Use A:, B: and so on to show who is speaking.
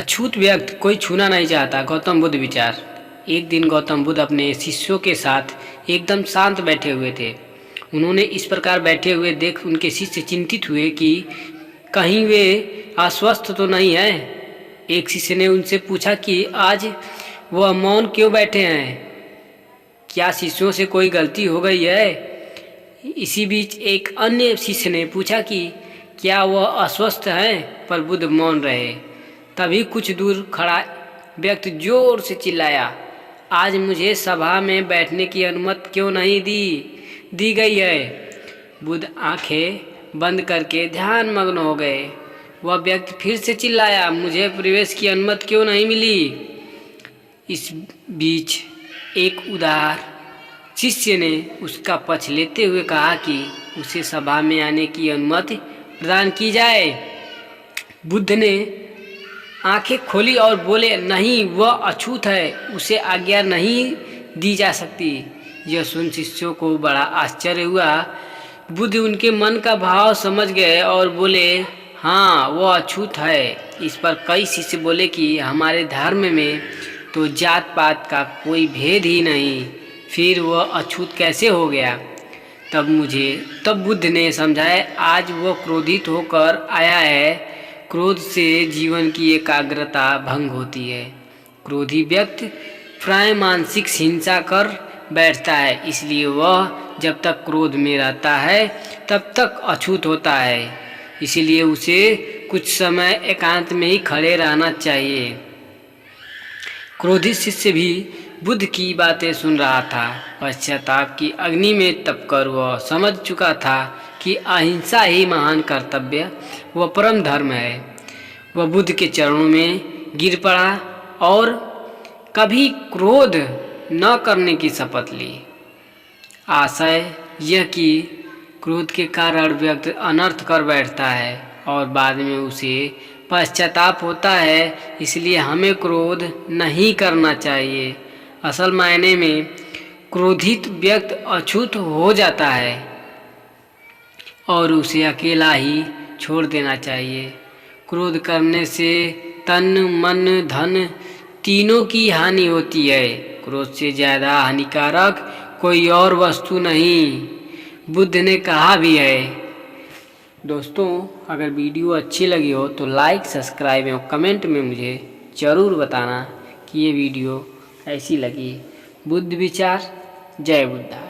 A: अछूत व्यक्ति कोई छूना नहीं चाहता। गौतम बुद्ध विचार। एक दिन गौतम बुद्ध अपने शिष्यों के साथ एकदम शांत बैठे हुए थे। उन्होंने इस प्रकार बैठे हुए देख उनके शिष्य चिंतित हुए कि कहीं वे अस्वस्थ तो नहीं है। एक शिष्य ने उनसे पूछा कि आज वह मौन क्यों बैठे हैं, क्या शिष्यों से कोई गलती हो गई है। इसी बीच एक अन्य शिष्य ने पूछा कि क्या वह अस्वस्थ हैं, पर बुद्ध मौन रहे। तभी कुछ दूर खड़ा व्यक्ति जोर से चिल्लाया, आज मुझे सभा में बैठने की अनुमति क्यों नहीं दी गई है। बुद्ध आंखें बंद करके ध्यान मग्न हो गए। वह व्यक्ति फिर से चिल्लाया, मुझे प्रवेश की अनुमति क्यों नहीं मिली। इस बीच एक उदार शिष्य ने उसका पक्ष लेते हुए कहा कि उसे सभा में आने की अनुमति प्रदान की जाए। बुद्ध ने आंखें खोली और बोले, नहीं, वह अछूत है, उसे आज्ञा नहीं दी जा सकती। यह सुन शिष्यों को बड़ा आश्चर्य हुआ। बुद्ध उनके मन का भाव समझ गए और बोले, हाँ, वह अछूत है। इस पर कई शिष्य बोले कि हमारे धर्म में तो जात पात का कोई भेद ही नहीं, फिर वह अछूत कैसे हो गया। तब बुद्ध ने समझाया, आज वह क्रोधित होकर आया है। क्रोध से जीवन की एकाग्रता भंग होती है। क्रोधी व्यक्ति प्राय मानसिक हिंसा कर बैठता है, इसलिए वह जब तक क्रोध में रहता है तब तक अछूत होता है। इसलिए उसे कुछ समय एकांत में ही खड़े रहना चाहिए। क्रोधित शिष्य भी बुद्ध की बातें सुन रहा था। पश्चाताप की अग्नि में तपकर वह समझ चुका था कि अहिंसा ही महान कर्तव्य व परम धर्म है। वह बुद्ध के चरणों में गिर पड़ा और कभी क्रोध न करने की शपथ ली। आशय यह कि क्रोध के कारण व्यक्ति अनर्थ कर बैठता है और बाद में उसे पश्चाताप होता है। इसलिए हमें क्रोध नहीं करना चाहिए। असल मायने में क्रोधित व्यक्ति अछूत हो जाता है और उसे अकेला ही छोड़ देना चाहिए। क्रोध करने से तन मन धन तीनों की हानि होती है। क्रोध से ज़्यादा हानिकारक कोई और वस्तु नहीं, बुद्ध ने कहा भी है। दोस्तों, अगर वीडियो अच्छी लगी हो तो लाइक, सब्सक्राइब एवं कमेंट में मुझे ज़रूर बताना कि ये वीडियो ऐसी लगी। बुद्ध विचार। जय बुद्ध।